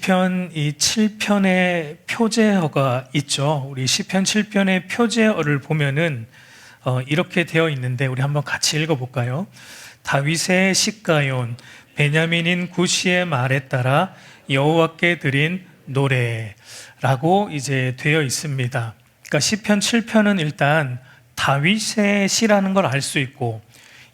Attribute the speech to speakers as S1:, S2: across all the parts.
S1: 시편 이 7편의 표제어가 있죠. 우리 시편 7편의 표제어를 보면은 이렇게 되어 있는데 우리 한번 같이 읽어볼까요? 다윗의 시가온 베냐민인 구시의 말에 따라 여호와께 드린 노래라고 이제 되어 있습니다. 그러니까 시편 7편은 일단 다윗의 시라는 걸 알 수 있고,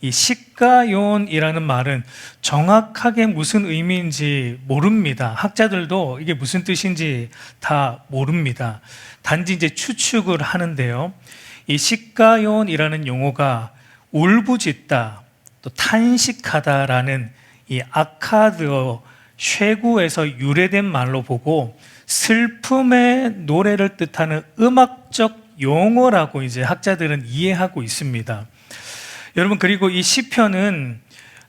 S1: 이 시가온이라는 말은 정확하게 무슨 의미인지 모릅니다. 학자들도 이게 무슨 뜻인지 다 모릅니다. 단지 이제 추측을 하는데요. 이 시가온이라는 용어가 울부짖다, 또 탄식하다라는 이 아카드어 쉐구에서 유래된 말로 보고 슬픔의 노래를 뜻하는 음악적 용어라고 이제 학자들은 이해하고 있습니다. 여러분, 그리고 이 시편은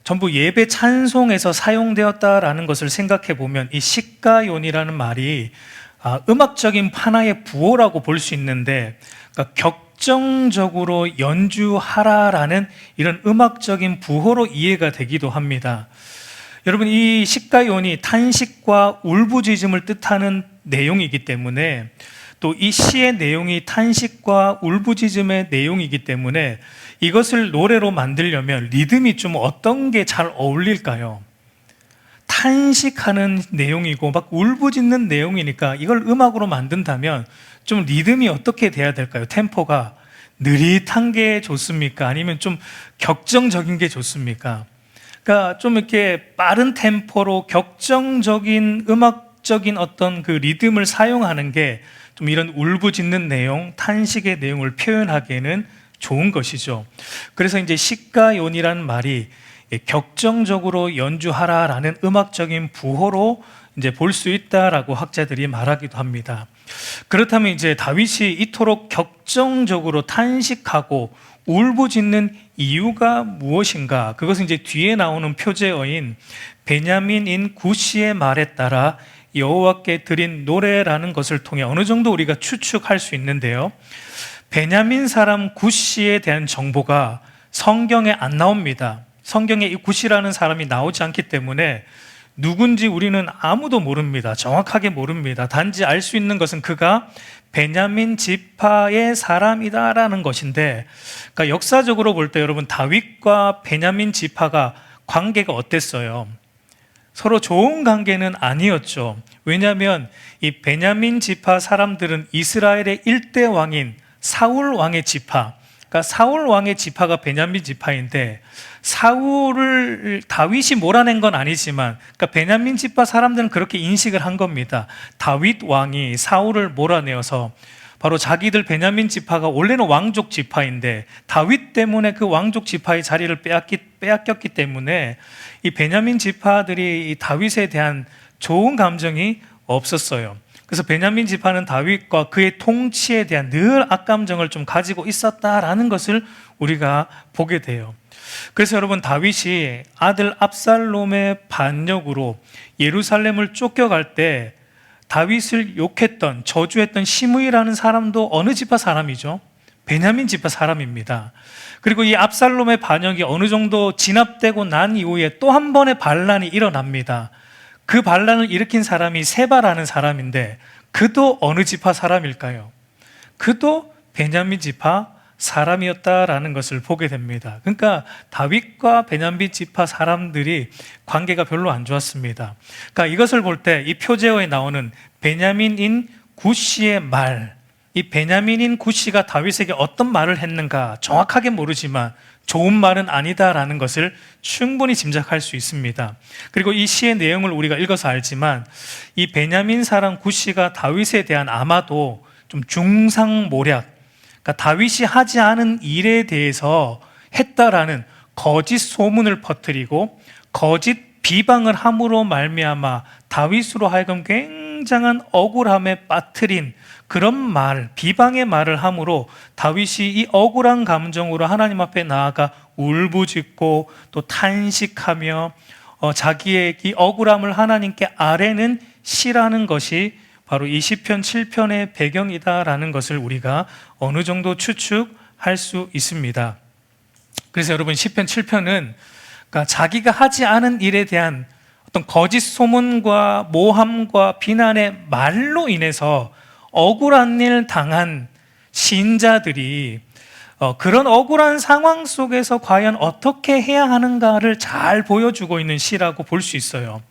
S1: 전부 예배 찬송에서 사용되었다라는 것을 생각해 보면 이 시가온이라는 말이 음악적인 하나의 부호라고 볼 수 있는데, 그러니까 격정적으로 연주하라라는 이런 음악적인 부호로 이해가 되기도 합니다. 여러분, 이 시가온이 탄식과 울부짖음을 뜻하는 내용이기 때문에, 또 이 시의 내용이 탄식과 울부짖음의 내용이기 때문에 이것을 노래로 만들려면 리듬이 좀 어떤 게 잘 어울릴까요? 탄식하는 내용이고 막 울부짖는 내용이니까 이걸 음악으로 만든다면 좀 리듬이 어떻게 돼야 될까요? 템포가 느릿한 게 좋습니까? 아니면 좀 격정적인 게 좋습니까? 그러니까 좀 이렇게 빠른 템포로 격정적인 음악적인 어떤 그 리듬을 사용하는 게 좀 이런 울부짖는 내용, 탄식의 내용을 표현하기에는 좋은 것이죠. 그래서 이제 시가온이라는 말이 격정적으로 연주하라라는 음악적인 부호로 이제 볼 수 있다라고 학자들이 말하기도 합니다. 그렇다면 이제 다윗이 이토록 격정적으로 탄식하고 울부짖는 이유가 무엇인가? 그것은 이제 뒤에 나오는 표제어인 베냐민인 구시의 말에 따라 여호와께 드린 노래라는 것을 통해 어느 정도 우리가 추측할 수 있는데요. 베냐민 사람 구시에 대한 정보가 성경에 안 나옵니다. 성경에 이 구시라는 사람이 나오지 않기 때문에 누군지 우리는 아무도 모릅니다. 정확하게 모릅니다. 단지 알 수 있는 것은 그가 베냐민 지파의 사람이다라는 것인데, 그러니까 역사적으로 볼 때 여러분, 다윗과 베냐민 지파가 관계가 어땠어요? 서로 좋은 관계는 아니었죠. 왜냐하면 이 베냐민 지파 사람들은 이스라엘의 일대 왕인 사울 왕의 지파, 그러니까 사울 왕의 지파가 베냐민 지파인데, 사울을 다윗이 몰아낸 건 아니지만, 그러니까 베냐민 지파 사람들은 그렇게 인식을 한 겁니다. 다윗 왕이 사울을 몰아내어서 바로 자기들 베냐민 지파가 원래는 왕족 지파인데 다윗 때문에 그 왕족 지파의 자리를 빼앗겼기 때문에 이 베냐민 지파들이 이 다윗에 대한 좋은 감정이 없었어요. 그래서 베냐민 지파는 다윗과 그의 통치에 대한 늘 악감정을 좀 가지고 있었다라는 것을 우리가 보게 돼요. 그래서 여러분, 다윗이 아들 압살롬의 반역으로 예루살렘을 쫓겨갈 때 다윗을 욕했던, 저주했던 시므이라는 사람도 어느 지파 사람이죠? 베냐민 지파 사람입니다. 그리고 이 압살롬의 반역이 어느 정도 진압되고 난 이후에 또 한 번의 반란이 일어납니다. 그 반란을 일으킨 사람이 세바라는 사람인데 그도 어느 지파 사람일까요? 그도 베냐민 지파 사람이었다라는 것을 보게 됩니다. 그러니까 다윗과 베냐민 지파 사람들이 관계가 별로 안 좋았습니다. 그러니까 이것을 볼 때 이 표제어에 나오는 베냐민인 구시의 말, 이 베냐민인 구시가 다윗에게 어떤 말을 했는가 정확하게 모르지만 좋은 말은 아니다라는 것을 충분히 짐작할 수 있습니다. 그리고 이 시의 내용을 우리가 읽어서 알지만 이 베냐민 사람 구시가 다윗에 대한 아마도 좀 중상모략, 그러니까 다윗이 하지 않은 일에 대해서 했다라는 거짓 소문을 퍼뜨리고 거짓 비방을 함으로 말미암아 다윗으로 하여금 굉장한 억울함에 빠뜨린 그런 말, 비방의 말을 함으로 다윗이 이 억울한 감정으로 하나님 앞에 나아가 울부짖고 또 탄식하며 자기의 이 억울함을 하나님께 아뢰는 시라는 것이 바로 이 시편 7편의 배경이다라는 것을 우리가 어느 정도 추측할 수 있습니다. 그래서 여러분, 시편 7편은 그러니까 자기가 하지 않은 일에 대한 어떤 거짓 소문과 모함과 비난의 말로 인해서 억울한 일 당한 신자들이 그런 억울한 상황 속에서 과연 어떻게 해야 하는가를 잘 보여주고 있는 시라고 볼 수 있어요.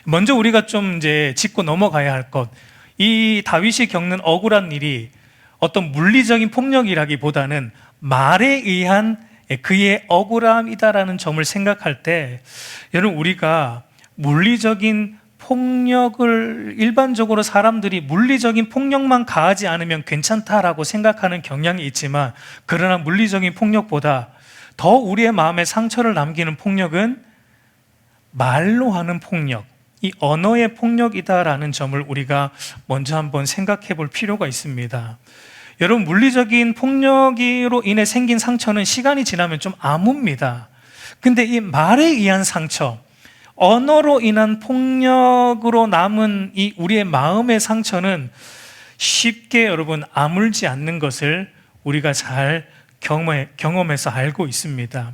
S1: 먼저 우리가 좀 이제 짚고 넘어가야 할 것, 이 다윗이 겪는 억울한 일이 어떤 물리적인 폭력이라기보다는 말에 의한 그의 억울함이다라는 점을 생각할 때, 여러분, 우리가 물리적인 폭력을 일반적으로 사람들이 물리적인 폭력만 가하지 않으면 괜찮다라고 생각하는 경향이 있지만, 그러나 물리적인 폭력보다 더 우리의 마음에 상처를 남기는 폭력은 말로 하는 폭력, 이 언어의 폭력이다라는 점을 우리가 먼저 한번 생각해 볼 필요가 있습니다. 여러분, 물리적인 폭력으로 인해 생긴 상처는 시간이 지나면 좀 아뭅니다. 근데 이 말에 의한 상처, 언어로 인한 폭력으로 남은 이 우리의 마음의 상처는 쉽게 여러분 아물지 않는 것을 우리가 잘 경험해서 알고 있습니다.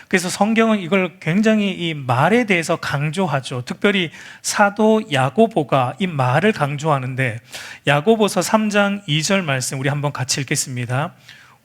S1: 그래서 성경은 이걸 굉장히 이 말에 대해서 강조하죠. 특별히 사도 야고보가 이 말을 강조하는데, 야고보서 3장 2절 말씀 우리 한번 같이 읽겠습니다.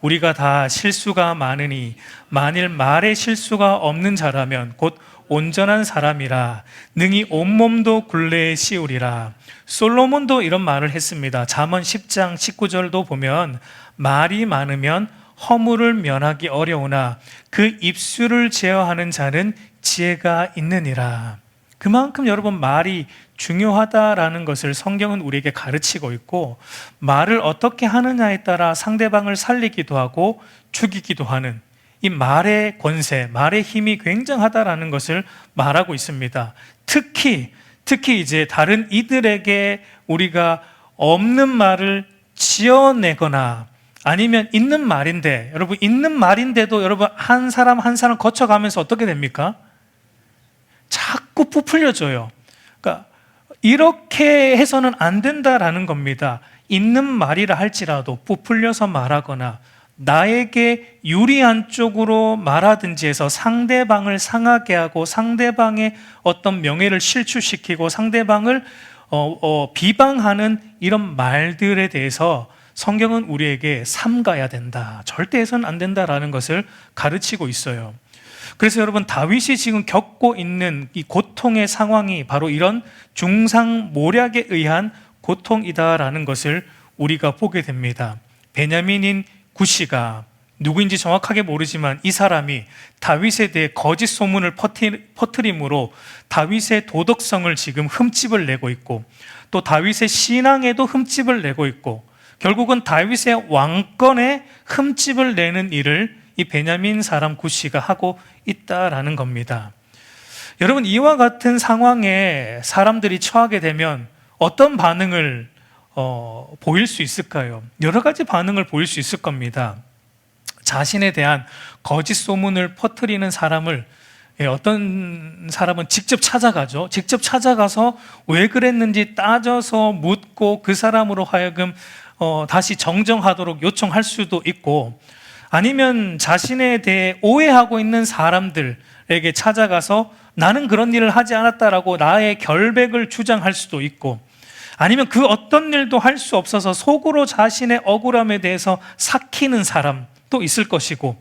S1: 우리가 다 실수가 많으니 만일 말에 실수가 없는 자라면 곧 온전한 사람이라 능히 온몸도 굴레에 씌우리라. 솔로몬도 이런 말을 했습니다. 잠언 10장 19절도 보면 말이 많으면 허물을 면하기 어려우나 그 입술을 제어하는 자는 지혜가 있느니라. 그만큼 여러분 말이 중요하다라는 것을 성경은 우리에게 가르치고 있고, 말을 어떻게 하느냐에 따라 상대방을 살리기도 하고 죽이기도 하는 이 말의 권세, 말의 힘이 굉장하다라는 것을 말하고 있습니다. 특히 이제 다른 이들에게 우리가 없는 말을 지어내거나 아니면 있는 말인데, 여러분 있는 말인데도 여러분 한 사람 한 사람 거쳐가면서 어떻게 됩니까? 자꾸 부풀려져요. 그러니까 이렇게 해서는 안 된다라는 겁니다. 있는 말이라 할지라도 부풀려서 말하거나 나에게 유리한 쪽으로 말하든지 해서 상대방을 상하게 하고 상대방의 어떤 명예를 실추시키고 상대방을 비방하는 이런 말들에 대해서 성경은 우리에게 삼가야 된다, 절대 해서는 안 된다라는 것을 가르치고 있어요. 그래서 여러분, 다윗이 지금 겪고 있는 이 고통의 상황이 바로 이런 중상모략에 의한 고통이다라는 것을 우리가 보게 됩니다. 베냐민인 구시가 누구인지 정확하게 모르지만 이 사람이 다윗에 대해 거짓 소문을 퍼뜨림으로 다윗의 도덕성을 지금 흠집을 내고 있고, 또 다윗의 신앙에도 흠집을 내고 있고, 결국은 다윗의 왕권에 흠집을 내는 일을 이 베냐민 사람 구시가 하고 있다라는 겁니다. 여러분, 이와 같은 상황에 사람들이 처하게 되면 어떤 반응을 보일 수 있을까요? 여러 가지 반응을 보일 수 있을 겁니다. 자신에 대한 거짓 소문을 퍼뜨리는 사람을, 어떤 사람은 직접 찾아가죠. 직접 찾아가서 왜 그랬는지 따져서 묻고 그 사람으로 하여금 다시 정정하도록 요청할 수도 있고, 아니면 자신에 대해 오해하고 있는 사람들에게 찾아가서 나는 그런 일을 하지 않았다라고 나의 결백을 주장할 수도 있고, 아니면 그 어떤 일도 할 수 없어서 속으로 자신의 억울함에 대해서 삭히는 사람도 있을 것이고,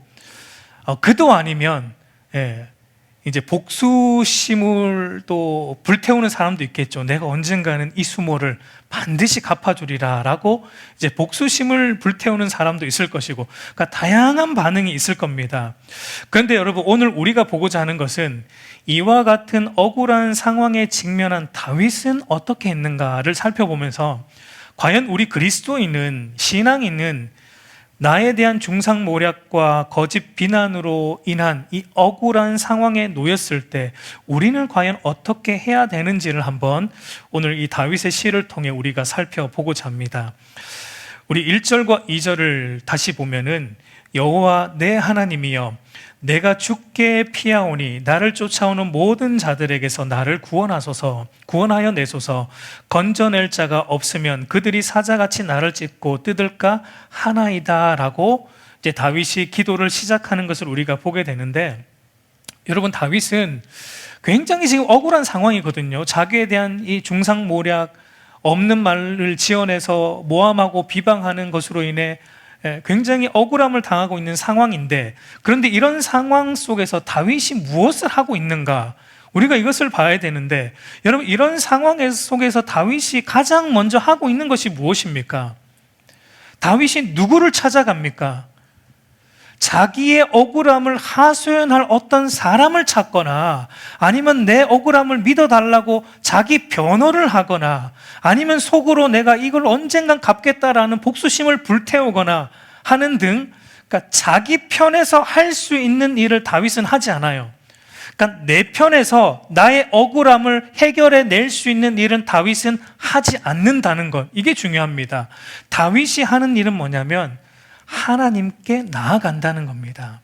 S1: 그도 아니면 이제 복수심을 또 불태우는 사람도 있겠죠. 내가 언젠가는 이 수모를 반드시 갚아주리라 라고 이제 복수심을 불태우는 사람도 있을 것이고, 그러니까 다양한 반응이 있을 겁니다. 그런데 여러분, 오늘 우리가 보고자 하는 것은 이와 같은 억울한 상황에 직면한 다윗은 어떻게 했는가를 살펴보면서, 과연 우리 그리스도인은, 신앙인은 나에 대한 중상모략과 거짓 비난으로 인한 이 억울한 상황에 놓였을 때 우리는 과연 어떻게 해야 되는지를 한번 오늘 이 다윗의 시를 통해 우리가 살펴보고자 합니다. 우리 1절과 2절을 다시 보면은, 여호와 내 하나님이여 내가 죽게 피하오니 나를 쫓아오는 모든 자들에게서 나를 구원하여 내소서. 건져낼 자가 없으면 그들이 사자같이 나를 찢고 뜯을까 하나이다 라고 이제 다윗이 기도를 시작하는 것을 우리가 보게 되는데, 여러분, 다윗은 굉장히 지금 억울한 상황이거든요. 자기에 대한 이 중상모략, 없는 말을 지어내서 모함하고 비방하는 것으로 인해 굉장히 억울함을 당하고 있는 상황인데, 그런데 이런 상황 속에서 다윗이 무엇을 하고 있는가? 우리가 이것을 봐야 되는데, 여러분, 이런 상황 속에서 다윗이 가장 먼저 하고 있는 것이 무엇입니까? 다윗이 누구를 찾아갑니까? 자기의 억울함을 하소연할 어떤 사람을 찾거나, 아니면 내 억울함을 믿어달라고 자기 변호를 하거나, 아니면 속으로 내가 이걸 언젠간 갚겠다라는 복수심을 불태우거나 하는 등, 그러니까 자기 편에서 할 수 있는 일을 다윗은 하지 않아요. 그러니까 내 편에서 나의 억울함을 해결해 낼 수 있는 일은 다윗은 하지 않는다는 것, 이게 중요합니다. 다윗이 하는 일은 뭐냐면 하나님께 나아간다는 겁니다.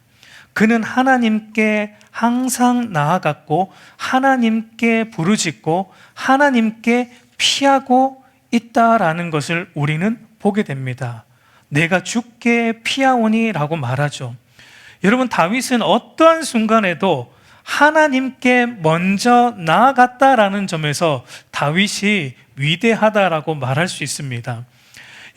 S1: 그는 하나님께 항상 나아갔고, 하나님께 부르짖고, 하나님께 피하고 있다라는 것을 우리는 보게 됩니다. 내가 주께 피하오니 라고 말하죠. 여러분, 다윗은 어떠한 순간에도 하나님께 먼저 나아갔다라는 점에서 다윗이 위대하다라고 말할 수 있습니다.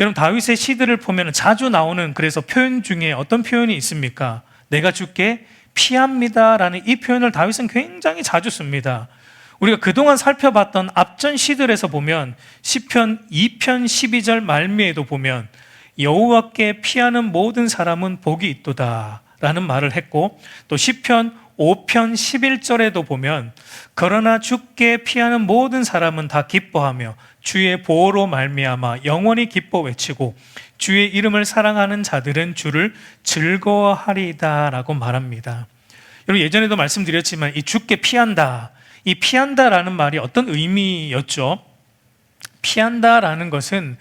S1: 여러분, 다윗의 시들을 보면 자주 나오는 그래서 표현 중에 어떤 표현이 있습니까? 내가 주께 피합니다라는 이 표현을 다윗은 굉장히 자주 씁니다. 우리가 그동안 살펴봤던 앞전 시들에서 보면 시편 2편 12절 말미에도 보면 여호와께 피하는 모든 사람은 복이 있도다 라는 말을 했고, 또 시편 5편 11절에도 보면 그러나 주께 피하는 모든 사람은 다 기뻐하며 주의 보호로 말미암아 영원히 기뻐 외치고 주의 이름을 사랑하는 자들은 주를 즐거워하리다 라고 말합니다. 여러분, 예전에도 말씀드렸지만 이 주께 피한다, 이 피한다라는 말이 어떤 의미였죠? 피한다라는 것은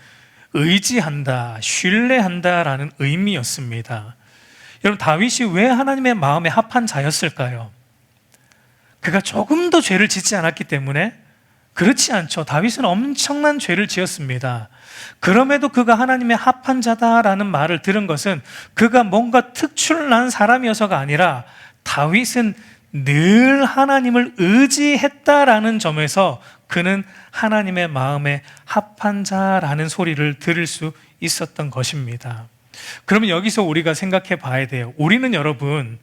S1: 의지한다, 신뢰한다라는 의미였습니다. 여러분, 다윗이 왜 하나님의 마음에 합한 자였을까요? 그가 조금 더 죄를 짓지 않았기 때문에? 그렇지 않죠. 다윗은 엄청난 죄를 지었습니다. 그럼에도 그가 하나님의 합한 자다라는 말을 들은 것은 그가 뭔가 특출난 사람이어서가 아니라 다윗은 늘 하나님을 의지했다라는 점에서 그는 하나님의 마음에 합한 자라는 소리를 들을 수 있었던 것입니다. 그러면 여기서 우리가 생각해 봐야 돼요. 우리는 여러분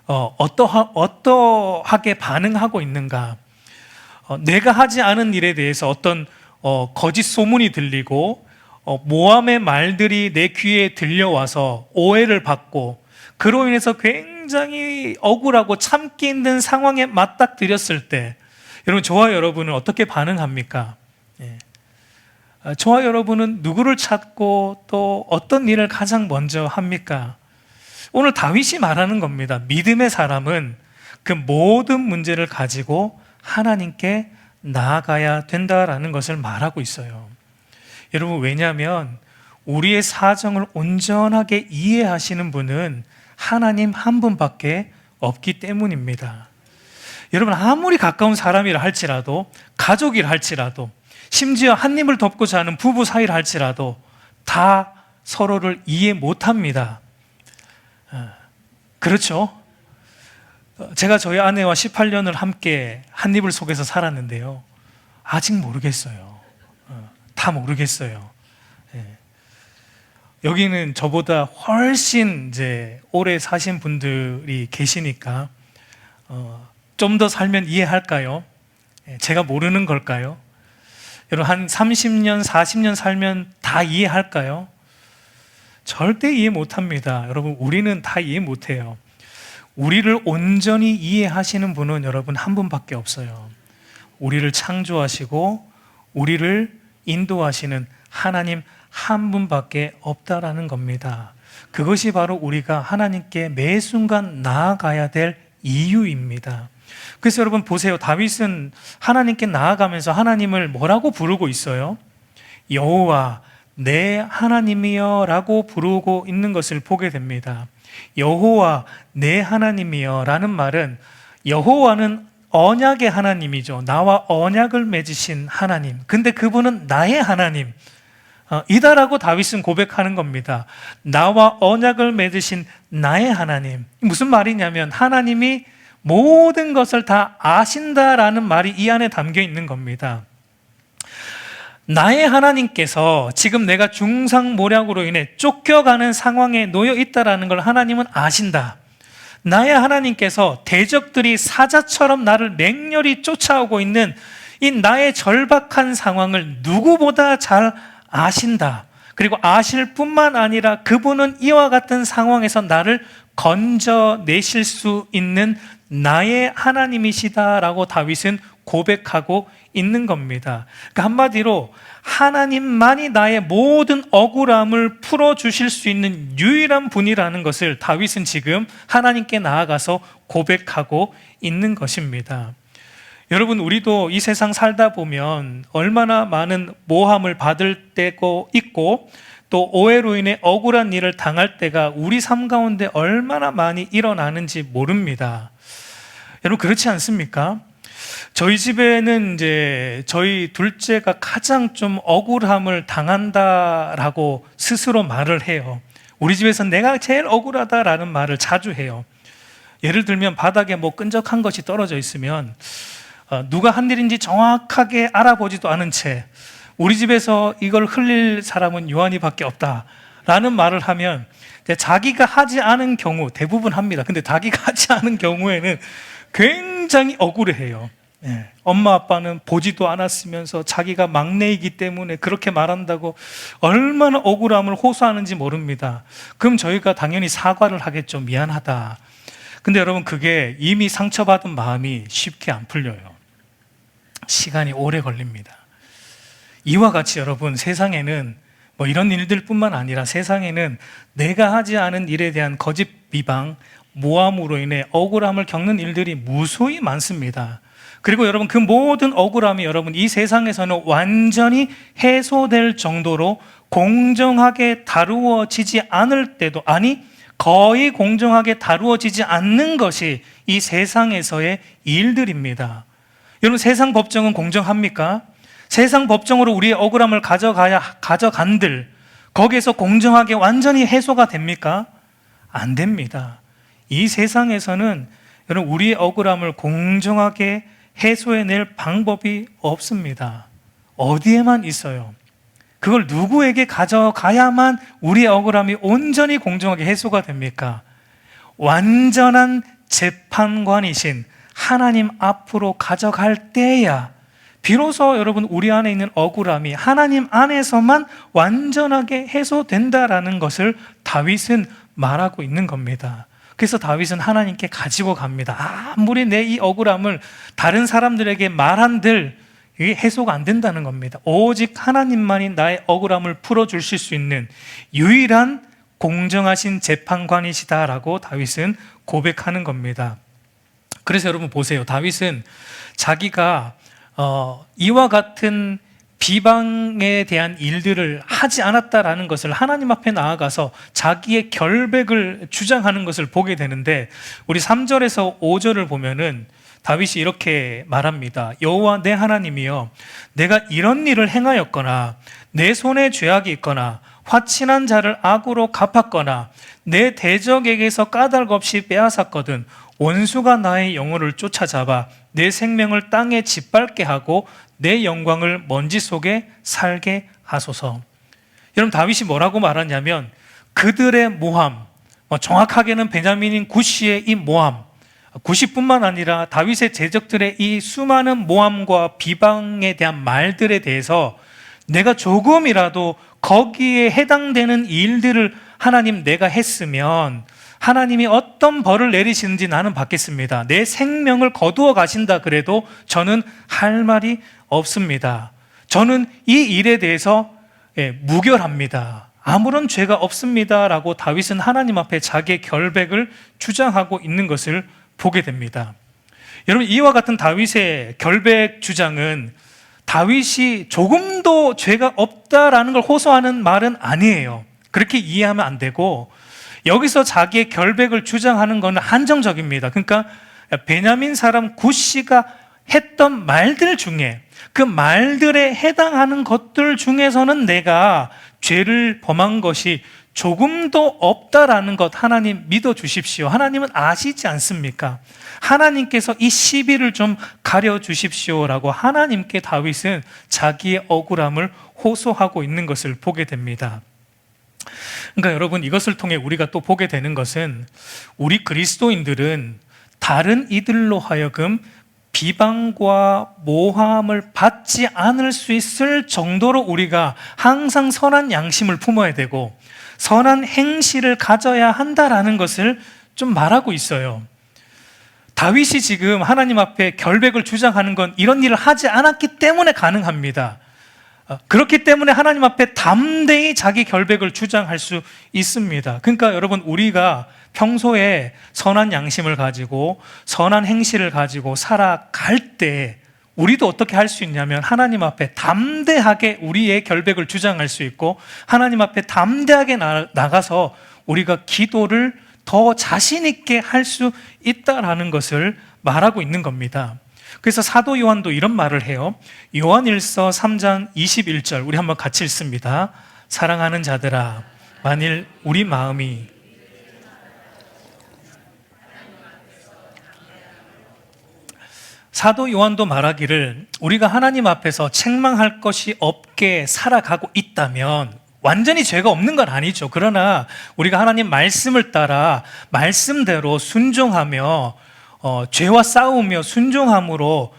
S1: 어떠하게 반응하고 있는가? 내가 하지 않은 일에 대해서 어떤 거짓 소문이 들리고 모함의 말들이 내 귀에 들려와서 오해를 받고 그로 인해서 굉장히 억울하고 참기 힘든 상황에 맞닥뜨렸을 때 여러분, 저와 여러분은 어떻게 반응합니까? 저와 여러분은 누구를 찾고 또 어떤 일을 가장 먼저 합니까? 오늘 다윗이 말하는 겁니다. 믿음의 사람은 그 모든 문제를 가지고 하나님께 나아가야 된다라는 것을 말하고 있어요. 여러분, 왜냐하면 우리의 사정을 온전하게 이해하시는 분은 하나님 한 분밖에 없기 때문입니다. 여러분, 아무리 가까운 사람이라 할지라도, 가족이라 할지라도, 심지어 한 입을 덮고 자는 부부 사이라 할지라도 다 서로를 이해 못합니다. 그렇죠? 제가 저희 아내와 18년을 함께 한 이불 속에서 살았는데요, 아직 모르겠어요. 다 모르겠어요. 여기는 저보다 훨씬 이제 오래 사신 분들이 계시니까 좀 더 살면 이해할까요? 제가 모르는 걸까요? 여러분, 한 30년, 40년 살면 다 이해할까요? 절대 이해 못합니다. 여러분, 우리는 다 이해 못해요. 우리를 온전히 이해하시는 분은 여러분 한 분밖에 없어요. 우리를 창조하시고 우리를 인도하시는 하나님 한 분밖에 없다라는 겁니다. 그것이 바로 우리가 하나님께 매 순간 나아가야 될 이유입니다. 그래서 여러분 보세요. 다윗은 하나님께 나아가면서 하나님을 뭐라고 부르고 있어요? 여호와 내 하나님이여 라고 부르고 있는 것을 보게 됩니다. 여호와 내 하나님이여 라는 말은, 여호와는 언약의 하나님이죠. 나와 언약을 맺으신 하나님. 근데 그분은 나의 하나님 이다라고 다윗은 고백하는 겁니다. 나와 언약을 맺으신 나의 하나님. 무슨 말이냐면 하나님이 모든 것을 다 아신다라는 말이 이 안에 담겨 있는 겁니다. 나의 하나님께서 지금 내가 중상모략으로 인해 쫓겨가는 상황에 놓여 있다라는 걸 하나님은 아신다. 나의 하나님께서 대적들이 사자처럼 나를 맹렬히 쫓아오고 있는 이 나의 절박한 상황을 누구보다 잘 아신다. 그리고 아실 뿐만 아니라 그분은 이와 같은 상황에서 나를 건져내실 수 있는 나의 하나님이시다라고 다윗은 고백하고 있는 겁니다. 그러니까 한마디로 하나님만이 나의 모든 억울함을 풀어주실 수 있는 유일한 분이라는 것을 다윗은 지금 하나님께 나아가서 고백하고 있는 것입니다. 여러분, 우리도 이 세상 살다 보면 얼마나 많은 모함을 받을 때고 있고 또 오해로 인해 억울한 일을 당할 때가 우리 삶 가운데 얼마나 많이 일어나는지 모릅니다. 여러분, 그렇지 않습니까? 저희 집에는 이제 저희 둘째가 가장 좀 억울함을 당한다라고 스스로 말을 해요. 우리 집에서 내가 제일 억울하다라는 말을 자주 해요. 예를 들면 바닥에 뭐 끈적한 것이 떨어져 있으면 누가 한 일인지 정확하게 알아보지도 않은 채 우리 집에서 이걸 흘릴 사람은 요한이밖에 없다라는 말을 하면 자기가 하지 않은 경우, 대부분 합니다. 근데 자기가 하지 않은 경우에는 굉장히 억울해해요. 엄마 아빠는 보지도 않았으면서 자기가 막내이기 때문에 그렇게 말한다고 얼마나 억울함을 호소하는지 모릅니다. 그럼 저희가 당연히 사과를 하겠죠. 미안하다. 근데 여러분, 그게 이미 상처받은 마음이 쉽게 안 풀려요. 시간이 오래 걸립니다. 이와 같이 여러분, 세상에는 뭐 이런 일들 뿐만 아니라 세상에는 내가 하지 않은 일에 대한 거짓 비방, 모함으로 인해 억울함을 겪는 일들이 무수히 많습니다. 그리고 여러분, 그 모든 억울함이 여러분 이 세상에서는 완전히 해소될 정도로 공정하게 다루어지지 않을 때도, 아니 거의 공정하게 다루어지지 않는 것이 이 세상에서의 일들입니다. 여러분, 세상 법정은 공정합니까? 세상 법정으로 우리의 억울함을 가져간들 거기에서 공정하게 완전히 해소가 됩니까? 안 됩니다. 이 세상에서는 여러분, 우리의 억울함을 공정하게 해소해낼 방법이 없습니다. 어디에만 있어요? 그걸 누구에게 가져가야만 우리의 억울함이 온전히 공정하게 해소가 됩니까? 완전한 재판관이신 하나님 앞으로 가져갈 때야 비로소 여러분 우리 안에 있는 억울함이 하나님 안에서만 완전하게 해소된다라는 것을 다윗은 말하고 있는 겁니다. 그래서 다윗은 하나님께 가지고 갑니다. 아무리 내 이 억울함을 다른 사람들에게 말한들 이게 해소가 안 된다는 겁니다. 오직 하나님만이 나의 억울함을 풀어주실 수 있는 유일한 공정하신 재판관이시다라고 다윗은 고백하는 겁니다. 그래서 여러분 보세요. 다윗은 자기가 이와 같은 비방에 대한 일들을 하지 않았다라는 것을 하나님 앞에 나아가서 자기의 결백을 주장하는 것을 보게 되는데, 우리 3절에서 5절을 보면은 다윗이 이렇게 말합니다. 여호와 내 하나님이여, 내가 이런 일을 행하였거나 내 손에 죄악이 있거나 화친한 자를 악으로 갚았거나 내 대적에게서 까닭 없이 빼앗았거든 원수가 나의 영혼을 쫓아잡아 내 생명을 땅에 짓밟게 하고 내 영광을 먼지 속에 살게 하소서. 여러분, 다윗이 뭐라고 말하냐면 그들의 모함, 정확하게는 베냐민인 구시의 이 모함, 구시뿐만 아니라 다윗의 제적들의 이 수많은 모함과 비방에 대한 말들에 대해서 내가 조금이라도 거기에 해당되는 일들을 하나님 내가 했으면 하나님이 어떤 벌을 내리시는지 나는 받겠습니다. 내 생명을 거두어 가신다 그래도 저는 할 말이 없습니다. 저는 이 일에 대해서 무결합니다. 아무런 죄가 없습니다 라고 다윗은 하나님 앞에 자기의 결백을 주장하고 있는 것을 보게 됩니다. 여러분, 이와 같은 다윗의 결백 주장은 다윗이 조금도 죄가 없다라는 걸 호소하는 말은 아니에요. 그렇게 이해하면 안 되고, 여기서 자기의 결백을 주장하는 것은 한정적입니다. 그러니까 베냐민 사람 구시가 했던 말들 중에, 그 말들에 해당하는 것들 중에서는 내가 죄를 범한 것이 조금도 없다라는 것 하나님 믿어주십시오. 하나님은 아시지 않습니까? 하나님께서 이 시비를 좀 가려주십시오라고 하나님께 다윗은 자기의 억울함을 호소하고 있는 것을 보게 됩니다. 그러니까 여러분, 이것을 통해 우리가 또 보게 되는 것은 우리 그리스도인들은 다른 이들로 하여금 비방과 모함을 받지 않을 수 있을 정도로 우리가 항상 선한 양심을 품어야 되고 선한 행실을 가져야 한다라는 것을 좀 말하고 있어요. 다윗이 지금 하나님 앞에 결백을 주장하는 건 이런 일을 하지 않았기 때문에 가능합니다. 그렇기 때문에 하나님 앞에 담대히 자기 결백을 주장할 수 있습니다. 그러니까 여러분, 우리가 평소에 선한 양심을 가지고 선한 행실을 가지고 살아갈 때 우리도 어떻게 할 수 있냐면 하나님 앞에 담대하게 우리의 결백을 주장할 수 있고 하나님 앞에 담대하게 나가서 우리가 기도를 더 자신 있게 할 수 있다라는 것을 말하고 있는 겁니다. 그래서 사도 요한도 이런 말을 해요. 요한일서 3장 21절 우리 한번 같이 읽습니다. 사랑하는 자들아, 만일 우리 마음이 사도 요한도 말하기를 우리가 하나님 앞에서 책망할 것이 없게 살아가고 있다면 완전히 죄가 없는 건 아니죠. 그러나 우리가 하나님 말씀을 따라 말씀대로 순종하며 죄와 싸우며 순종함으로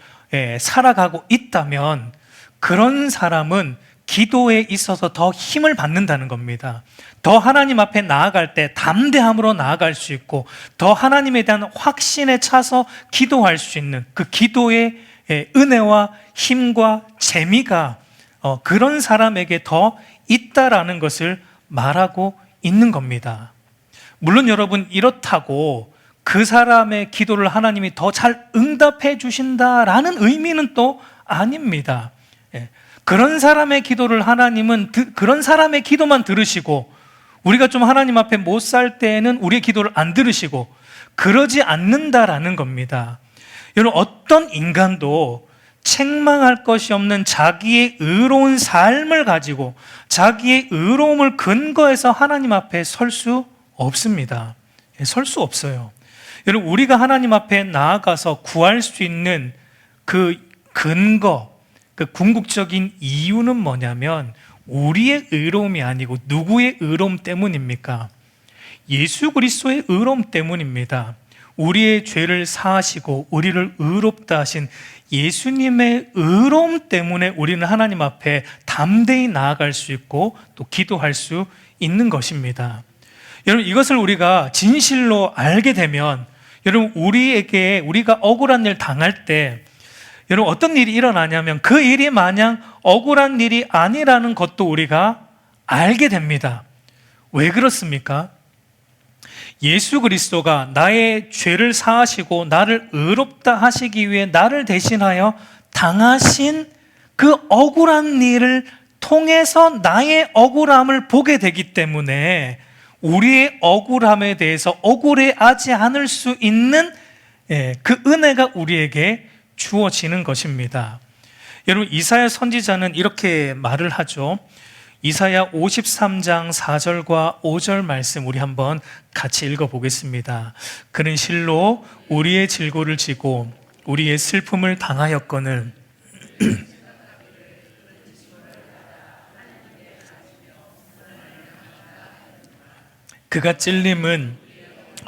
S1: 살아가고 있다면 그런 사람은 기도에 있어서 더 힘을 받는다는 겁니다. 더 하나님 앞에 나아갈 때 담대함으로 나아갈 수 있고 더 하나님에 대한 확신에 차서 기도할 수 있는 그 기도의 은혜와 힘과 재미가 그런 사람에게 더 있다라는 것을 말하고 있는 겁니다. 물론 여러분, 이렇다고 그 사람의 기도를 하나님이 더 잘 응답해 주신다라는 의미는 또 아닙니다. 그런 사람의 기도를 하나님은 그런 사람의 기도만 들으시고 우리가 좀 하나님 앞에 못 살 때에는 우리의 기도를 안 들으시고 그러지 않는다라는 겁니다. 여러분, 어떤 인간도 책망할 것이 없는 자기의 의로운 삶을 가지고 자기의 의로움을 근거해서 하나님 앞에 설 수 없습니다. 설 수 없어요. 여러분, 우리가 하나님 앞에 나아가서 구할 수 있는 그 근거, 그 궁극적인 이유는 뭐냐면 우리의 의로움이 아니고 누구의 의로움 때문입니까? 예수 그리스도의 의로움 때문입니다. 우리의 죄를 사하시고 우리를 의롭다 하신 예수님의 의로움 때문에 우리는 하나님 앞에 담대히 나아갈 수 있고 또 기도할 수 있는 것입니다. 여러분, 이것을 우리가 진실로 알게 되면 여러분, 우리가 억울한 일 당할 때 여러분, 어떤 일이 일어나냐면 그 일이 마냥 억울한 일이 아니라는 것도 우리가 알게 됩니다. 왜 그렇습니까? 예수 그리스도가 나의 죄를 사하시고 나를 의롭다 하시기 위해 나를 대신하여 당하신 그 억울한 일을 통해서 나의 억울함을 보게 되기 때문에 우리의 억울함에 대해서 억울해하지 않을 수 있는 그 은혜가 우리에게 주어지는 것입니다. 여러분, 이사야 선지자는 이렇게 말을 하죠. 이사야 53장 4절과 5절 말씀 우리 한번 같이 읽어보겠습니다. 그는 실로 우리의 질고를 지고 우리의 슬픔을 당하였거늘 그가 찔림은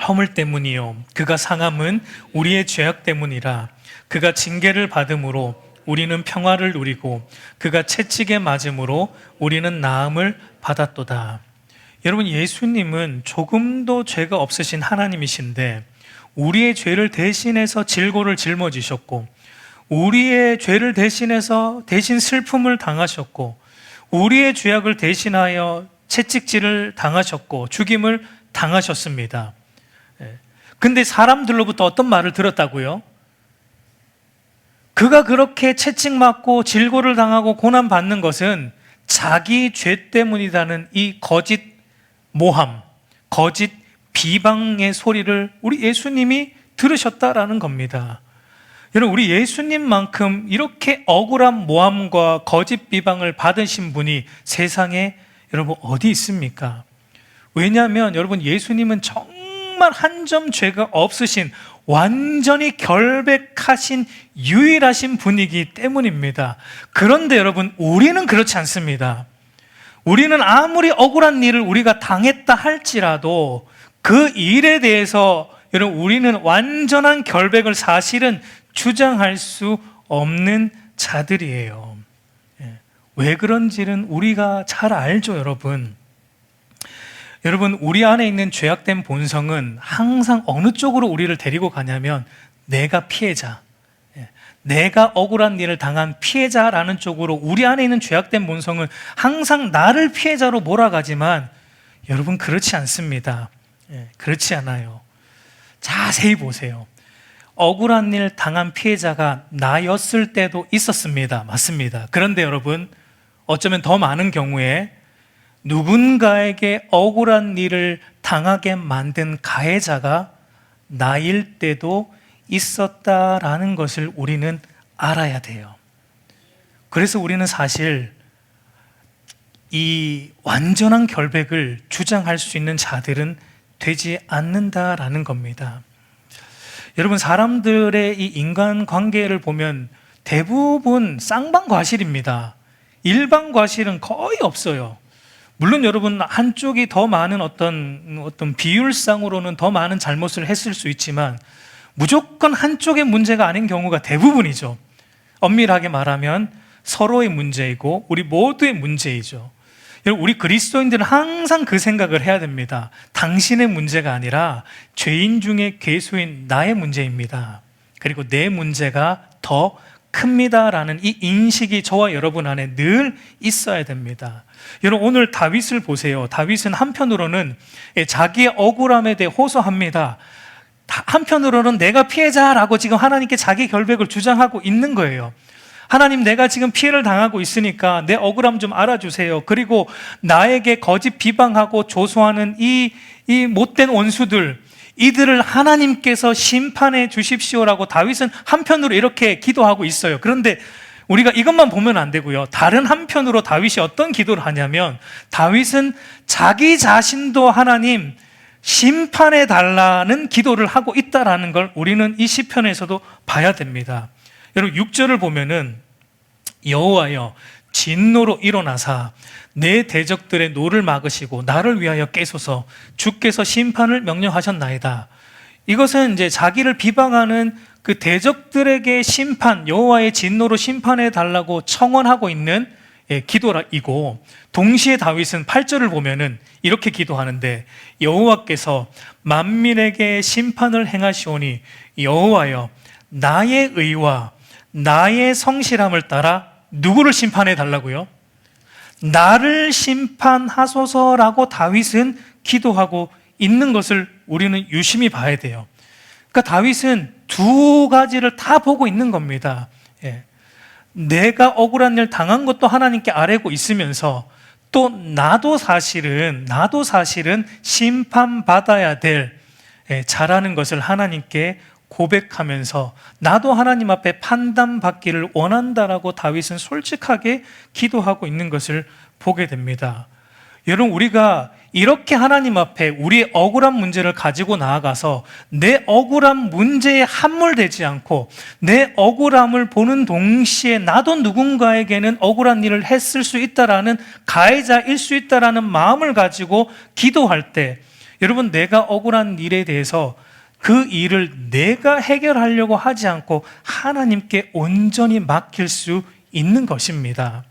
S1: 허물 때문이요 그가 상함은 우리의 죄악 때문이라. 그가 징계를 받음으로 우리는 평화를 누리고 그가 채찍에 맞음으로 우리는 나음을 받았도다. 여러분, 예수님은 조금도 죄가 없으신 하나님이신데 우리의 죄를 대신해서 질고를 짊어지셨고 우리의 죄를 대신해서 대신 슬픔을 당하셨고 우리의 죄악을 대신하여 채찍질을 당하셨고 죽임을 당하셨습니다. 근데 사람들로부터 어떤 말을 들었다고요? 그가 그렇게 채찍맞고 질고를 당하고 고난받는 것은 자기 죄 때문이라는 이 거짓 모함, 거짓 비방의 소리를 우리 예수님이 들으셨다라는 겁니다. 여러분, 우리 예수님만큼 이렇게 억울한 모함과 거짓 비방을 받으신 분이 세상에 여러분 어디 있습니까? 왜냐하면 여러분, 예수님은 정말 한 점 죄가 없으신, 완전히 결백하신 유일하신 분이기 때문입니다. 그런데 여러분, 우리는 그렇지 않습니다. 우리는 아무리 억울한 일을 우리가 당했다 할지라도 그 일에 대해서 여러분, 우리는 완전한 결백을 사실은 주장할 수 없는 자들이에요. 왜 그런지는 우리가 잘 알죠, 여러분. 여러분, 우리 안에 있는 죄악된 본성은 항상 어느 쪽으로 우리를 데리고 가냐면 내가 피해자, 내가 억울한 일을 당한 피해자라는 쪽으로 우리 안에 있는 죄악된 본성은 항상 나를 피해자로 몰아가지만 여러분, 그렇지 않습니다. 그렇지 않아요. 자세히 보세요. 억울한 일 당한 피해자가 나였을 때도 있었습니다. 맞습니다. 그런데 여러분, 어쩌면 더 많은 경우에 누군가에게 억울한 일을 당하게 만든 가해자가 나일 때도 있었다라는 것을 우리는 알아야 돼요. 그래서 우리는 사실 이 완전한 결백을 주장할 수 있는 자들은 되지 않는다라는 겁니다. 여러분, 사람들의 이 인간관계를 보면 대부분 쌍방과실입니다. 일방과실은 거의 없어요. 물론 여러분, 한쪽이 더 많은 어떤 비율상으로는 더 많은 잘못을 했을 수 있지만 무조건 한쪽의 문제가 아닌 경우가 대부분이죠. 엄밀하게 말하면 서로의 문제이고 우리 모두의 문제이죠. 여러분, 우리 그리스도인들은 항상 그 생각을 해야 됩니다. 당신의 문제가 아니라 죄인 중에 괴수인 나의 문제입니다. 그리고 내 문제가 더 큽니다라는 이 인식이 저와 여러분 안에 늘 있어야 됩니다. 여러분, 오늘 다윗을 보세요. 다윗은 한편으로는 자기의 억울함에 대해 호소합니다. 한편으로는 내가 피해자라고 지금 하나님께 자기 결백을 주장하고 있는 거예요. 하나님, 내가 지금 피해를 당하고 있으니까 내 억울함 좀 알아주세요. 그리고 나에게 거짓 비방하고 조소하는 이 못된 원수들, 이들을 하나님께서 심판해 주십시오라고 다윗은 한편으로 이렇게 기도하고 있어요. 그런데 우리가 이것만 보면 안 되고요. 다른 한편으로 다윗이 어떤 기도를 하냐면 다윗은 자기 자신도 하나님 심판해 달라는 기도를 하고 있다라는 걸 우리는 이 시편에서도 봐야 됩니다. 여러분, 6절을 보면은 여호와여, 진노로 일어나사 내 대적들의 노를 막으시고 나를 위하여 깨소서. 주께서 심판을 명령하셨나이다. 이것은 이제 자기를 비방하는 그 대적들에게 심판, 여호와의 진노로 심판해 달라고 청원하고 있는 기도이고, 동시에 다윗은 8절을 보면은 이렇게 기도하는데 여호와께서 만민에게 심판을 행하시오니 여호와여, 나의 의와 나의 성실함을 따라 누구를 심판해 달라고요? 나를 심판하소서라고 다윗은 기도하고 있는 것을 우리는 유심히 봐야 돼요. 그러니까 다윗은 두 가지를 다 보고 있는 겁니다. 내가 억울한 일 당한 것도 하나님께 아뢰고 있으면서 또 나도 사실은 심판받아야 될 자라는 것을 하나님께 고백하면서 나도 하나님 앞에 판단받기를 원한다라고 다윗은 솔직하게 기도하고 있는 것을 보게 됩니다. 여러분, 우리가 이렇게 하나님 앞에 우리의 억울한 문제를 가지고 나아가서 내 억울한 문제에 함몰되지 않고 내 억울함을 보는 동시에 나도 누군가에게는 억울한 일을 했을 수 있다라는, 가해자일 수 있다라는 마음을 가지고 기도할 때, 여러분, 내가 억울한 일에 대해서 그 일을 내가 해결하려고 하지 않고 하나님께 온전히 맡길 수 있는 것입니다.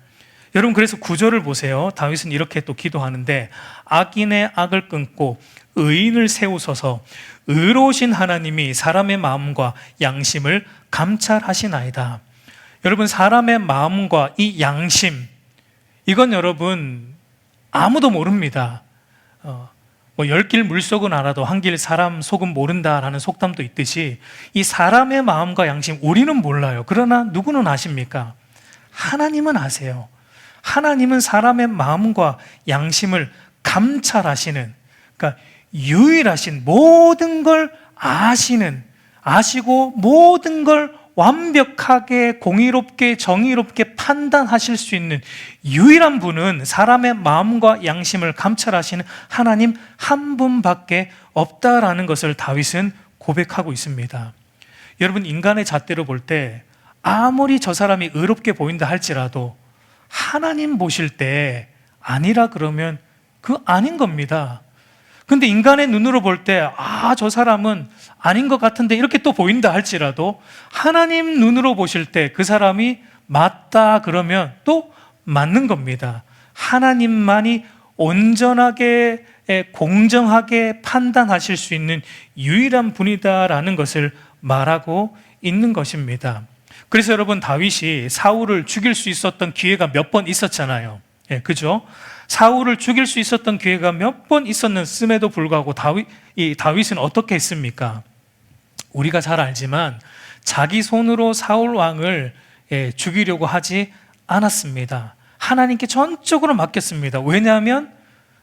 S1: 여러분, 그래서 9절을 보세요. 다윗은 이렇게 또 기도하는데 악인의 악을 끊고 의인을 세우소서. 의로우신 하나님이 사람의 마음과 양심을 감찰하시나이다. 여러분, 사람의 마음과 이 양심, 이건 여러분 아무도 모릅니다. 10길 물속은 알아도 한 길 사람 속은 모른다라는 속담도 있듯이 이 사람의 마음과 양심, 우리는 몰라요. 그러나 누구는 아십니까? 하나님은 아세요. 하나님은 사람의 마음과 양심을 감찰하시는, 그러니까 유일하신, 모든 걸 아시고 모든 걸 완벽하게 공의롭게 정의롭게 판단하실 수 있는 유일한 분은 사람의 마음과 양심을 감찰하시는 하나님 한 분밖에 없다라는 것을 다윗은 고백하고 있습니다. 여러분, 인간의 잣대로 볼 때 아무리 저 사람이 의롭게 보인다 할지라도 하나님 보실 때 아니라 그러면 그 아닌 겁니다. 근데 인간의 눈으로 볼 때 저 사람은 아닌 것 같은데 이렇게 또 보인다 할지라도 하나님 눈으로 보실 때 그 사람이 맞다 그러면 또 맞는 겁니다. 하나님만이 온전하게 공정하게 판단하실 수 있는 유일한 분이다라는 것을 말하고 있는 것입니다. 그래서 여러분, 다윗이 사울을 죽일 수 있었던 기회가 몇 번 있었잖아요. 그죠? 사울을 죽일 수 있었던 기회가 몇 번 있었음에도 불구하고 다윗은 어떻게 했습니까? 우리가 잘 알지만 자기 손으로 사울 왕을 죽이려고 하지 않았습니다. 하나님께 전적으로 맡겼습니다. 왜냐하면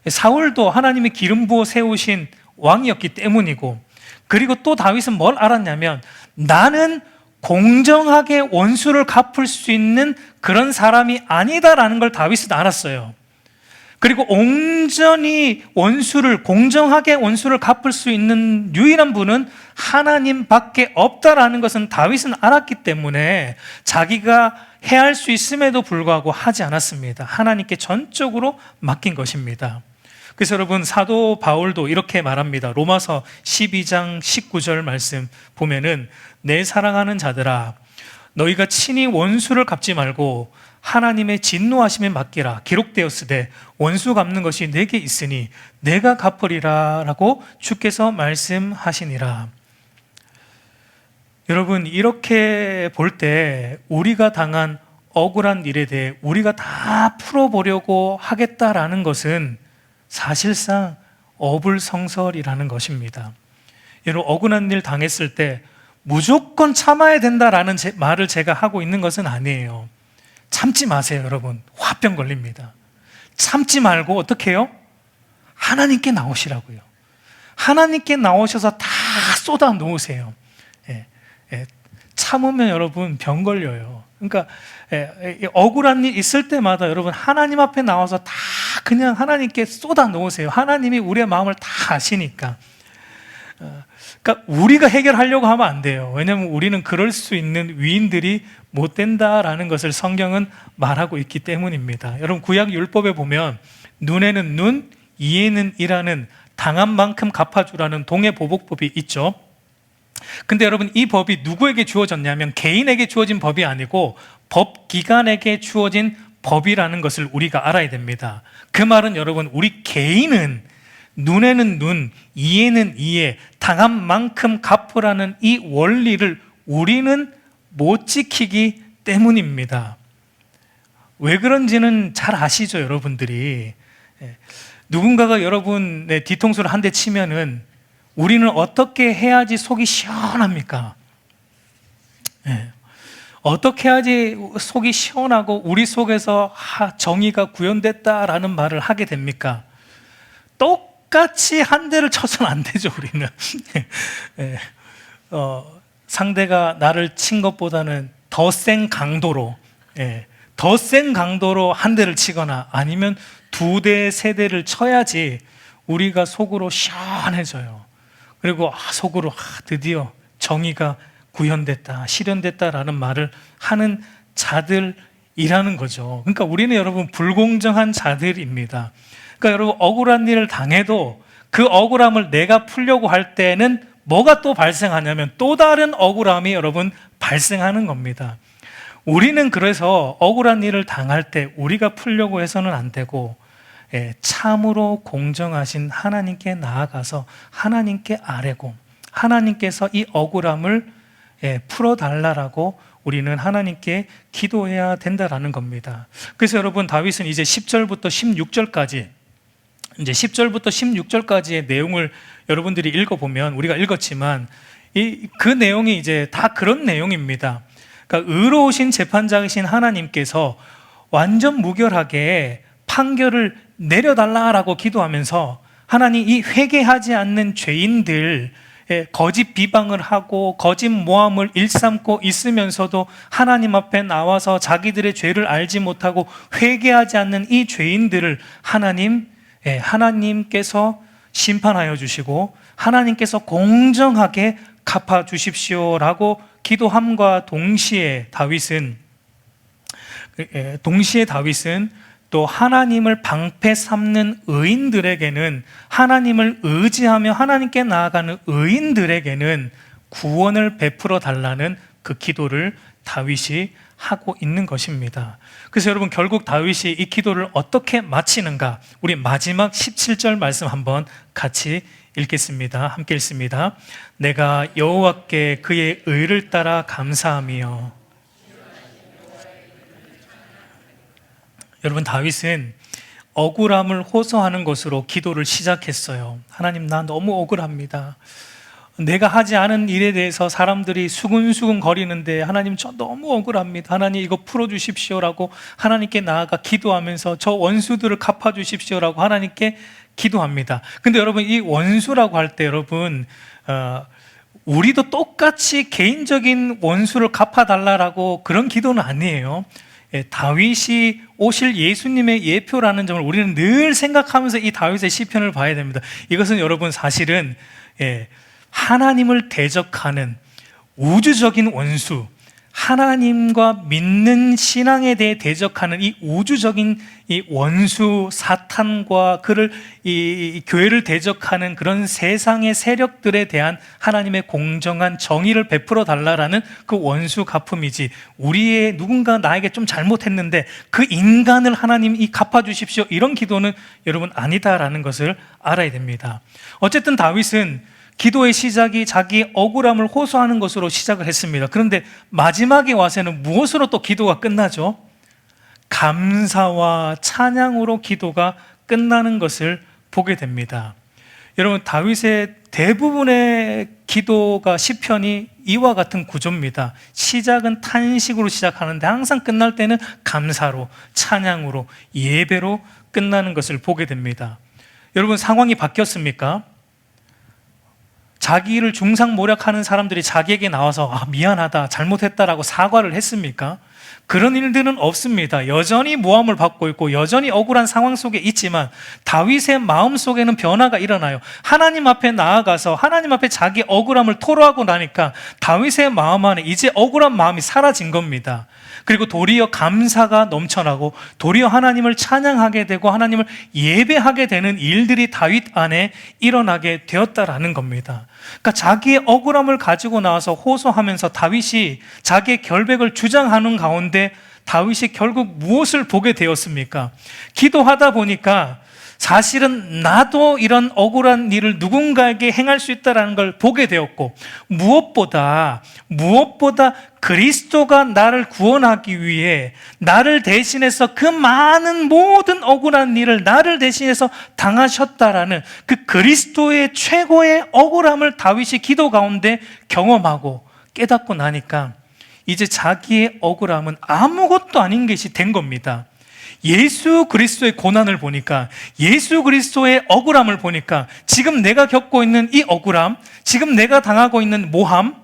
S1: 사울도 하나님이 기름 부어 세우신 왕이었기 때문이고, 그리고 또 다윗은 뭘 알았냐면 나는 공정하게 원수를 갚을 수 있는 그런 사람이 아니다라는 걸 다윗은 알았어요. 그리고 온전히 공정하게 원수를 갚을 수 있는 유일한 분은 하나님밖에 없다라는 것은 다윗은 알았기 때문에 자기가 해야 할 수 있음에도 불구하고 하지 않았습니다. 하나님께 전적으로 맡긴 것입니다. 그래서 여러분, 사도 바울도 이렇게 말합니다. 로마서 12장 19절 말씀 보면은 내 사랑하는 자들아, 너희가 친히 원수를 갚지 말고 하나님의 진노하심에 맡기라. 기록되었으되 원수 갚는 것이 내게 있으니 내가 갚으리라 라고 주께서 말씀하시니라. 여러분, 이렇게 볼 때 우리가 당한 억울한 일에 대해 우리가 다 풀어보려고 하겠다라는 것은 사실상 어불성설이라는 것입니다. 여러분, 억울한 일 당했을 때 무조건 참아야 된다라는 말을 제가 하고 있는 것은 아니에요. 참지 마세요, 여러분. 화병 걸립니다. 참지 말고 어떻게 해요? 하나님께 나오시라고요. 하나님께 나오셔서 다 쏟아 놓으세요. 참으면 여러분 병 걸려요. 그러니까 억울한 일 있을 때마다 여러분 하나님 앞에 나와서 다 그냥 하나님께 쏟아 놓으세요. 하나님이 우리의 마음을 다 아시니까. 그러니까 우리가 해결하려고 하면 안 돼요. 왜냐하면 우리는 그럴 수 있는 위인들이 못 된다라는 것을 성경은 말하고 있기 때문입니다. 여러분, 구약 율법에 보면 눈에는 눈, 이에는 이라는 당한 만큼 갚아주라는 동해보복법이 있죠. 근데 여러분, 이 법이 누구에게 주어졌냐면 개인에게 주어진 법이 아니고 법기관에게 주어진 법이라는 것을 우리가 알아야 됩니다. 그 말은 여러분, 우리 개인은 눈에는 눈, 이에는 이에 당한 만큼 갚으라는 이 원리를 우리는 못 지키기 때문입니다. 왜 그런지는 잘 아시죠, 여러분들이. 누군가가 여러분의 뒤통수를 한 대 치면은 우리는 어떻게 해야지 속이 시원합니까? 어떻게 해야지 속이 시원하고 우리 속에서 정의가 구현됐다라는 말을 하게 됩니까? 똑같이 한 대를 쳐서는 안 되죠, 우리는. 상대가 나를 친 것보다는 더 센 강도로, 더 센 강도로 한 대를 치거나 아니면 두 대, 세 대를 쳐야지 우리가 속으로 시원해져요. 그리고 속으로 드디어 정의가 구현됐다, 실현됐다라는 말을 하는 자들이라는 거죠. 그러니까 우리는 여러분 불공정한 자들입니다. 그러니까 여러분, 억울한 일을 당해도 그 억울함을 내가 풀려고 할 때는 뭐가 또 발생하냐면 또 다른 억울함이 여러분 발생하는 겁니다. 우리는 그래서 억울한 일을 당할 때 우리가 풀려고 해서는 안 되고 참으로 공정하신 하나님께 나아가서 하나님께 아뢰고 하나님께서 이 억울함을 풀어달라고 우리는 하나님께 기도해야 된다라는 겁니다. 그래서 여러분, 다윗은 이제 10절부터 16절까지 이제 10절부터 16절까지의 내용을 여러분들이 읽어보면, 우리가 읽었지만 그 내용이 이제 다 그런 내용입니다. 그러니까 의로우신 재판장이신 하나님께서 완전 무결하게 판결을 내려달라라고 기도하면서 하나님, 이 회개하지 않는 죄인들 거짓 비방을 하고 거짓 모함을 일삼고 있으면서도 하나님 앞에 나와서 자기들의 죄를 알지 못하고 회개하지 않는 이 죄인들을 하나님께서 심판하여 주시고 하나님께서 공정하게 갚아 주십시오라고 기도함과 동시에 다윗은 또 하나님을 방패 삼는 의인들에게는, 하나님을 의지하며 하나님께 나아가는 의인들에게는 구원을 베풀어 달라는 그 기도를 다윗이 하고 있는 것입니다. 그래서 여러분, 결국 다윗이 이 기도를 어떻게 마치는가? 우리 마지막 17절 말씀 한번 같이 읽겠습니다. 함께 읽습니다. 내가 여호와께 그의 의를 따라 감사하며. 여러분, 다윗은 억울함을 호소하는 것으로 기도를 시작했어요. 하나님, 나 너무 억울합니다. 내가 하지 않은 일에 대해서 사람들이 수근수근 거리는데 하나님, 저 너무 억울합니다. 하나님, 이거 풀어주십시오라고 하나님께 나아가 기도하면서 저 원수들을 갚아주십시오라고 하나님께 기도합니다. 근데 여러분, 이 원수라고 할 때 여러분, 우리도 똑같이 개인적인 원수를 갚아달라고 그런 기도는 아니에요. 다윗이 오실 예수님의 예표라는 점을 우리는 늘 생각하면서 이 다윗의 시편을 봐야 됩니다. 이것은 여러분, 사실은 하나님을 대적하는 우주적인 원수, 하나님과 믿는 신앙에 대해 대적하는 이 우주적인 이 원수 사탄과 그를 이 교회를 대적하는 그런 세상의 세력들에 대한 하나님의 공정한 정의를 베풀어 달라라는 그 원수 갚음이지, 우리의 누군가 나에게 좀 잘못했는데 그 인간을 하나님이 갚아주십시오, 이런 기도는 여러분 아니다라는 것을 알아야 됩니다. 어쨌든 다윗은 기도의 시작이 자기 억울함을 호소하는 것으로 시작을 했습니다. 그런데 마지막에 와서는 무엇으로 또 기도가 끝나죠? 감사와 찬양으로 기도가 끝나는 것을 보게 됩니다. 여러분, 다윗의 대부분의 기도가, 시편이 이와 같은 구조입니다. 시작은 탄식으로 시작하는데 항상 끝날 때는 감사로, 찬양으로, 예배로 끝나는 것을 보게 됩니다. 여러분, 상황이 바뀌었습니까? 자기를 중상모략하는 사람들이 자기에게 나와서 미안하다, 잘못했다라고 사과를 했습니까? 그런 일들은 없습니다. 여전히 모함을 받고 있고 여전히 억울한 상황 속에 있지만 다윗의 마음 속에는 변화가 일어나요. 하나님 앞에 나아가서 하나님 앞에 자기 억울함을 토로하고 나니까 다윗의 마음 안에 이제 억울한 마음이 사라진 겁니다. 그리고 도리어 감사가 넘쳐나고 도리어 하나님을 찬양하게 되고 하나님을 예배하게 되는 일들이 다윗 안에 일어나게 되었다라는 겁니다. 그러니까 자기의 억울함을 가지고 나와서 호소하면서 다윗이 자기의 결백을 주장하는 가운데 다윗이 결국 무엇을 보게 되었습니까? 기도하다 보니까 사실은 나도 이런 억울한 일을 누군가에게 행할 수 있다는 걸 보게 되었고, 무엇보다 그리스도가 나를 구원하기 위해 나를 대신해서 그 많은 모든 억울한 일을 나를 대신해서 당하셨다라는 그 그리스도의 최고의 억울함을 다윗이 기도 가운데 경험하고 깨닫고 나니까 이제 자기의 억울함은 아무것도 아닌 것이 된 겁니다. 예수 그리스도의 고난을 보니까, 예수 그리스도의 억울함을 보니까 지금 내가 겪고 있는 이 억울함, 지금 내가 당하고 있는 모함,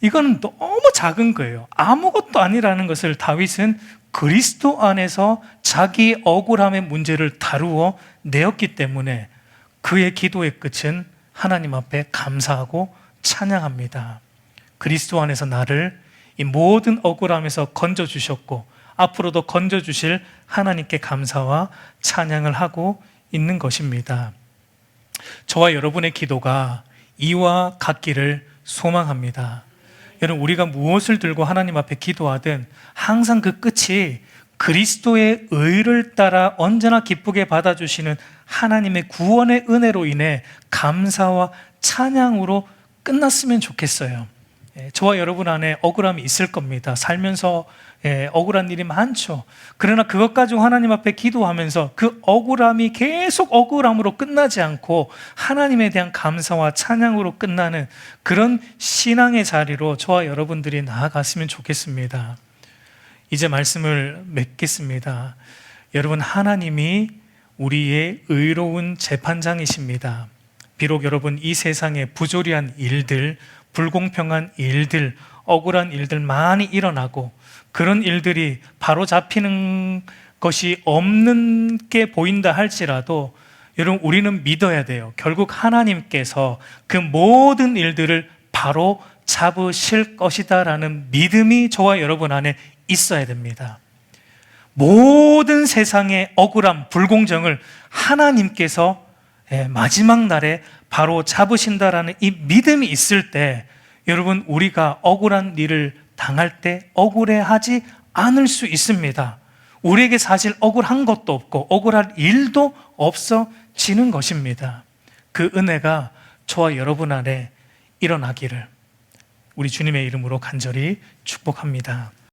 S1: 이건 너무 작은 거예요. 아무것도 아니라는 것을 다윗은 그리스도 안에서 자기 억울함의 문제를 다루어 내었기 때문에 그의 기도의 끝은 하나님 앞에 감사하고 찬양합니다. 그리스도 안에서 나를 이 모든 억울함에서 건져주셨고 앞으로도 건져주실 하나님께 감사와 찬양을 하고 있는 것입니다. 저와 여러분의 기도가 이와 같기를 소망합니다. 여러분, 우리가 무엇을 들고 하나님 앞에 기도하든 항상 그 끝이 그리스도의 의를 따라 언제나 기쁘게 받아주시는 하나님의 구원의 은혜로 인해 감사와 찬양으로 끝났으면 좋겠어요. 저와 여러분 안에 억울함이 있을 겁니다. 살면서 억울한 일이 많죠. 그러나 그것 가지고 하나님 앞에 기도하면서 그 억울함이 계속 억울함으로 끝나지 않고 하나님에 대한 감사와 찬양으로 끝나는 그런 신앙의 자리로 저와 여러분들이 나아갔으면 좋겠습니다. 이제 말씀을 맺겠습니다. 여러분, 하나님이 우리의 의로운 재판장이십니다. 비록 여러분 이 세상에 부조리한 일들, 불공평한 일들, 억울한 일들 많이 일어나고 그런 일들이 바로 잡히는 것이 없는 게 보인다 할지라도 여러분 우리는 믿어야 돼요. 결국 하나님께서 그 모든 일들을 바로 잡으실 것이다라는 믿음이 저와 여러분 안에 있어야 됩니다. 모든 세상의 억울함, 불공정을 하나님께서 마지막 날에 바로 잡으신다라는 이 믿음이 있을 때 여러분 우리가 억울한 일을 당할 때 억울해하지 않을 수 있습니다. 우리에게 사실 억울한 것도 없고 억울할 일도 없어지는 것입니다. 그 은혜가 저와 여러분 안에 일어나기를 우리 주님의 이름으로 간절히 축복합니다.